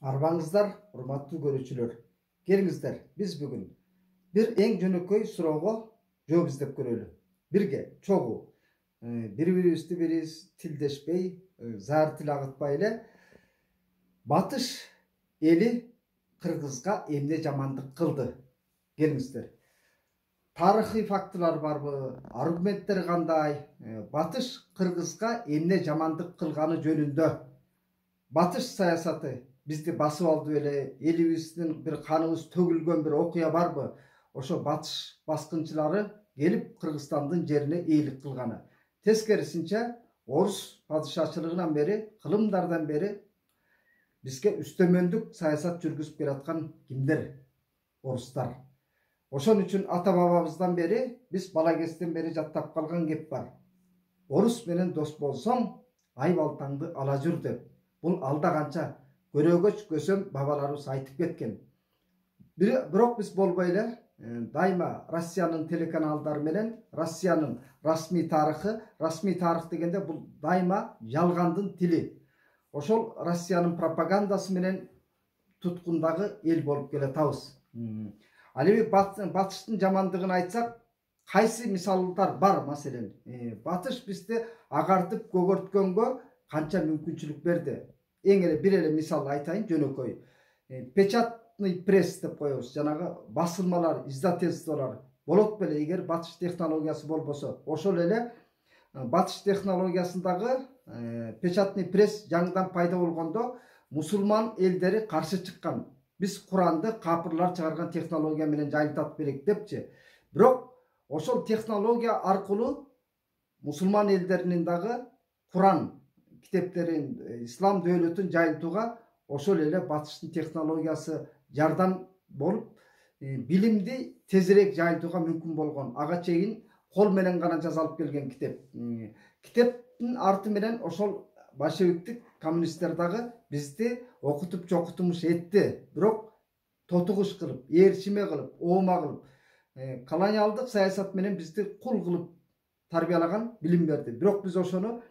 Арбаңыздар, урматтуу көрүүчүлөр. Келиңиздер, биз бүгүн бир эң жөнөкөй суроого жооп издеп көрөлү. Бирге, чогуу, бири-бирибизди бириз тилдешпей, заар тил агытпай эле батыш эли Кыргызга эмне жамандык кылды? Келиңиздер. Тарыхый фактылар барбы? Аргументтер кандай? Батыш Кыргызга эмне жамандык кылганы жөнүндө батыш саясаты бизди басып алды беле, элибиздин бир каныбыз төгүлгөн бир окуя барбы? Ошо батыш баскынчылары келип Кыргызстандын жерине эйлик кылганы. Тескерисинче, орус падышачылыгынан бери, кылымдардан бери бизге үстөмөндүк саясат жүргүзүп келаткан кимдер? Орустар. Ошон үчүн ата бабабыздан бери, биз бала кезден бери жаттап калган кеп бар. Орус менен дос болсоң, ай балтаңды ала жүр деп. Бул алда канча көрөгөч көсөм бабаларыбыз айтып кеткен. Бирок биз болбой эле дайыма Россиянын телеканалдары менен Россиянын расмий тарых дегенде бул дайыма жалгандын тили. Ошол Россиянын пропагандасы менен туткундагы эл болуп келатабыз. Ал эми батыштын жамандыгын айтсак, кайсы мисалдар бар? Маселен, батыш бизди агартып көгөрткөнгө канча мүмкүнчүлүк берди? Эң эле бир эле мисал айтайын, жөнөкөй. Печатный пресс деп коебуз, жанагы басылмалар, издательстволор болот беле эгер батыш технологиясы болбосо. Ошол эле батыш технологиясындагы печатный пресс жаңыдан пайда болгондо мусулман элдери каршы чыккан. Биз Куранды капырлар чыгарган технология менен жайылтат берек депчи. Бирок ошол технология аркылуу мусулман элдеринин дагы Куран китептерин, ислам дөөлөтүн жайылтууга ошол эле батыштын технологиясы жардам болуп, билимди тезирээк жайылтууга мүмкүн болгон. Ага чейин кол менен гана жазалып келген китеп. Китептин арты менен ошол большевиктик коммунисттер дагы бизди окутуп чокутумуш этти. Бирок тотугуш кылып, ээрчиме кылып, оома кылып, колониалдык саясат менен бизди кул кылып тарбиялаган, билим берди. Бирок биз ошону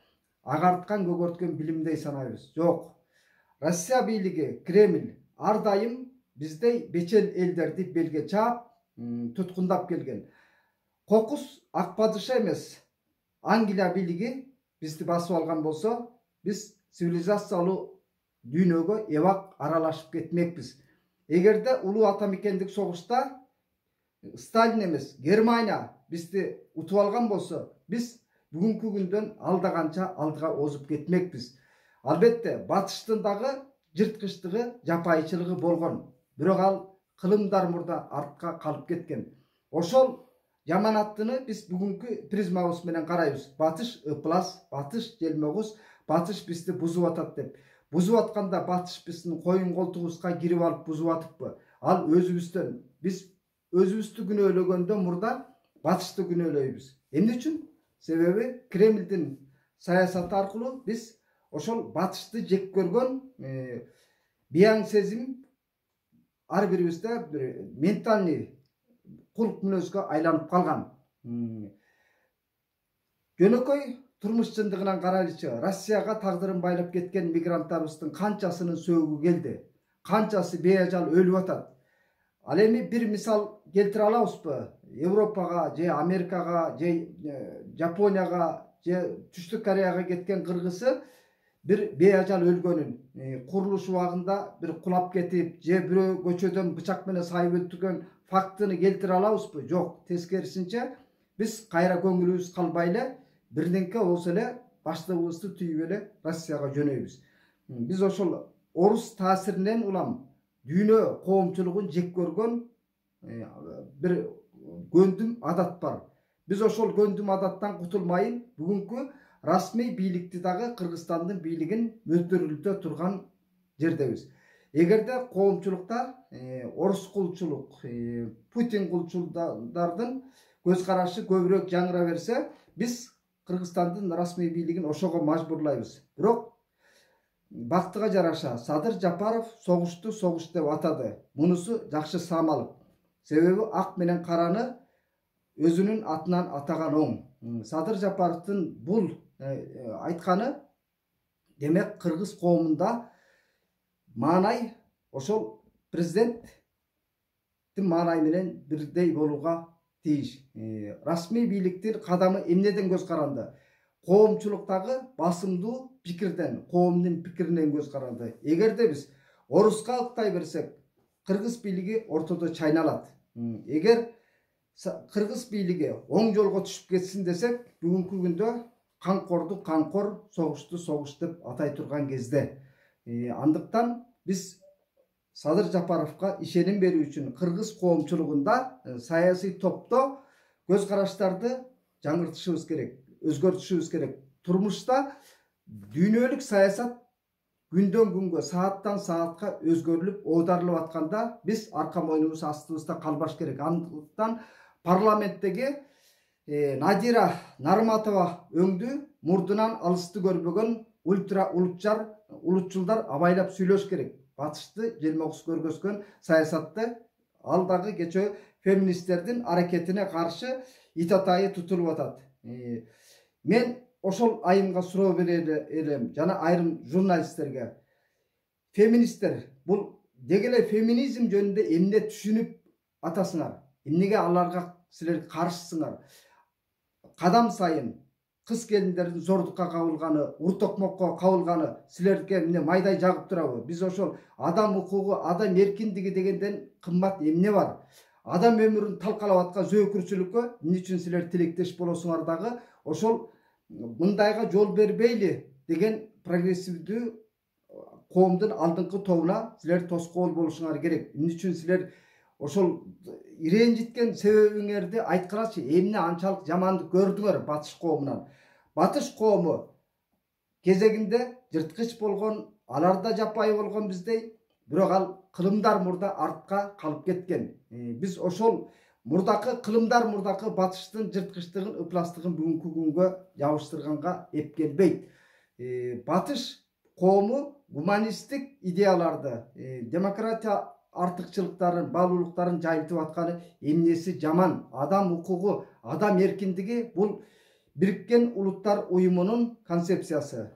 агарткан, көгөрткөн билимдей санайбыз. Жок. Россия бийлиги, Кремль ар дайым биздей бечен элдерди белге чаап, туткундап келген. Кокус ак падыша эмес. Англия бийлиги бизди басып алган болсо, биз цивилизациялуу дүйнөгө эбак аралашып кетмекпиз. Эгерде улуу ата мекендик согушта Сталин эмес, Германия бизди утуп алган болсо, биз бүгүнкү күндөн алда канча алдыга озуп кетмекпиз. Албетте, батыштын дагы жырткычтыгы, жапайычылыгы болгон. Бирок ал кылымдар мурда артка калып кеткен. Ошол жаманаттыны биз бүгүнкү призмабыз менен карайбыз. Батыш ыплас, батыш желмогуз, батыш бизди бузуп атат деп. Бузуп атканда батыш биздин коюн колтугубузга кирип алып бузуп атыппы? Ал өзүбүздөн. Биз өзүбүздү күнөөлөгөндө мурда батышты күнөөлөйбүз. Эмне үчүн? Себеби Кремлдин саясаты аркылуу биз ошол батышты жек көргөн бияң сезим ар бирибизде бир ментальный кулк мүнөзгө айланып калган. Жөнөкөй турмуш чындыгынан карайлычы, Россияга тагдырын байлап кеткен мигранттарыбыздын канчасынын сөөгү келди, канчасы бейажал өлүп атат. Ал эми бир мисал келтире алабызбы? Европага, же Америкага, же Жапонияга, же Түштүк Кореяга кеткен кыргызы бир бейажал өлгөнүн, курулуш убагында бир кулап кетип, же бирөө көчөдөн бычак менен сайып өлтүргөн фактыны келтире алабызбы? Жок. Тескерисинче, биз кайра көңүлүбүз калбай эле бирденке болсо эле баштыгыбызды түйүп эле Россияга жөнөйбүз. Биз ошол орус таасиринен улам дүйнө коомчулугун жек көргөн бир көндүм адат бар. Биз ошол көндүм адаттан кутулмайын бүгүнкү расмий бийликти дагы Кыргызстандын бийлигин мөлтөрүлтө турган жердебиз. Эгерде коомчулукта орус кулчулук, Путин кулчулдардын көз карашы көбүрөөк жаңыра берсе, биз Кыргызстандын расмий бийлигин ошого мажбурлайбыз. Бирок бактыга жараша Садыр Жапаров согушту согуш деп атады. Мунусу жакшы самалык. Себеби ак менен караны өзүнүн атынан атаган оң. Садыр Жапаровдун бул айтканы демек кыргыз коомунда маанай ошол президенттин маанай менен бирдей болууга тийиш. Расмий бийликтин кадамы эмнеден көз каранды? Коомчулуктагы басымдуу пикирден, коомдун пикиринен көз каранды. Эгерде биз оруска ыктай берсек, кыргыз бийлиги ортодо чайналат. Эгер кыргыз бийлиги оң жолго түшүп кетсин десек, бүгүнкү күндө канкорду канкор, согушту согуш деп атай турган кезде. Андыктан биз Садыр Жапаровго ишеним берүү үчүн кыргыз коомчулугунда саясий топто көз караштарды жаңыртышыбыз керек, өзгөртүшүбүз керек. Турмушта дүйнөлүк саясат күндөн күнгө, сааттан саатка өзгөрүлүп, оодарылып атканда биз арка мойнубуз астыбызда калбаш керек. Андыктан парламенттеги Надира Нарматова өңдү мурдунан алысты көрбөгөн улутчулдар абайлап сүйлөш керек. Батышты желмокус көргөзгөн саясатты ал дагы кечөө феминисттердин аракетине каршы ит атайы тутулуп атат. Мен ошол айымга суроо бере элем жана айрым журналисттерге. Феминисттер бул деги эле феминизм жөнүндө эмне түшүнүп атасыңар? Эмнеге аларга силер каршысыңар? Кадам сайын кыз келиндердин зордукка кабылганы, уртокмокко кабылганы силерге эмне майдай жагып турабы? Биз ошол адам укугу, адам эркиндиги дегенден кымбат эмне бар? Адам өмүрүн талкалап аткан зөөкүрчүлүккө эмне үчүн силер тилектеш болосуңар дагы ошол мындайга жол бербейли деген прогрессивдүү коомдун алдыңкы тобуна силер тоскоол болушуңар керек. Эмне үчүн силер ошол ренжиткен себебиңерди айткылачы. Эмне анчалык жамандык көрдүңөр батыш коомунан? Батыш коому кезегинде жырткыч болгон, алар да жапайы болгон биздей, бирок ал кылымдар мурда артка калып кеткен. Биз ошол мурдакы кылымдар мурдакы батыштын жырткычтыгын, ыпластыгын бүгүнкү күнгө жабыштырганга эп келбейт. Батыш коому гуманисттик идеяларды, демократия артыкчылыктарын, баалуулуктарын жайылтып атканы эмнеси жаман? Адам укугу, адам эркиндиги бул Бириккен Улуттар Уюмунун концепциясы.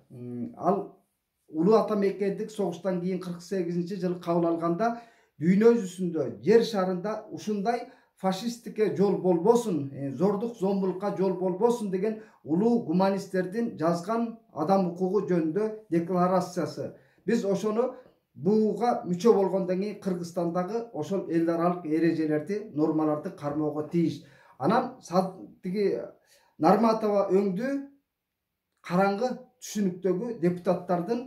Ал улуу ата мекендик согуштан кийин 48-жылы кабыл алганда дүйнө жүзүндө, жер шарында ушундай фашисттикке жол болбосун, зордук зомбулукка жол болбосун деген улуу гуманисттердин жазган адам укугу жөнүндө декларациясы. Биз ошону буга мүчө болгондон кийин Кыргызстандагы ошол эл аралык эрежелерди, нормаларды кармоого тийиш. Анан тиги Нарматова өңдү караңгы түшүнүктөгү депутаттардын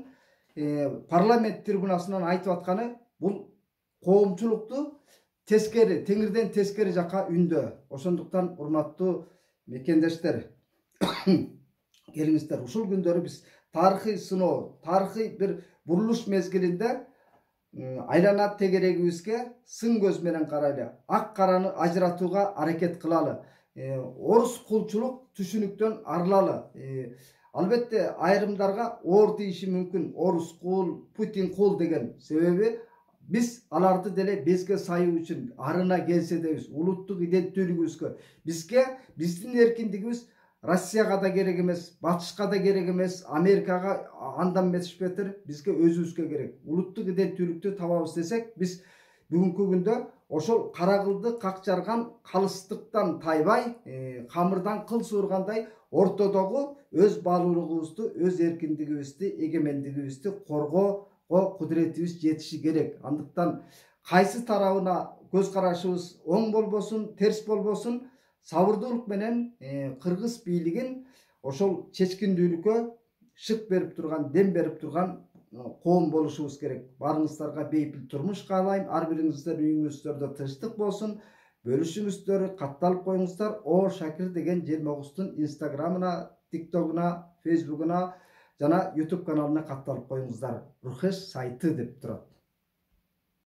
парламент трибунасынан айтып атканы бул коомчулукту тескери, теңирден тескери жака үндө. Ошондуктан урматтуу мекендештер, келиңиздер, ушул күндөрү биз тарыхый сыноо, тарыхый бир бурулуш мезгилинде айлана тегерегибизге сын көз менен карайлы, ак караны ажыратууга аракет кылалы. Орус кулчулук түшүнүктөн арылалы. Албетте айрымдарга оор тийиши мүмкүн, орус кул, Путин кул деген. Себеби биз аларды деле безге сайуу үчүн арына келсе дебиз, улуттук иденттүүлүгүбүзгө, бизге биздин эркиндигибиз Россияга да керек эмес, Батышка да керек эмес, Америкага андан эмес бетер, бизге өзүбүзгө керек. Улуттук иденттүүлүктү табабыз десек, биз бүгүнкү күндө ошол кара кылды какчарган калыстыктан тайбай, камырдан кыл суургандай ортодогу өз баалуулугубузду, өз эркиндигибизди, эгемендигибизди коргоого кудуретибиз жетиши керек. Андыктан кайсы тарабына көз карашыбыз оң болбосун, терс болбосун, сабырдуулук менен кыргыз бийлигин ошол чечкиндүүлүккө шык берип турган, дем берип турган коом болушубуз керек. Барыңыздарга бейпил турмуш каалайм. Ар бириңиздер үйүңүздөрдө тынчтык болсун. Бөлүшүңүздөр, катталып коюңуздар. О Шакир деген желмогустун Инстаграмына, ТикТогуна, Фейсбугуна жана YouTube каналына катталып коюңуздар. Рухеш сайты деп турат.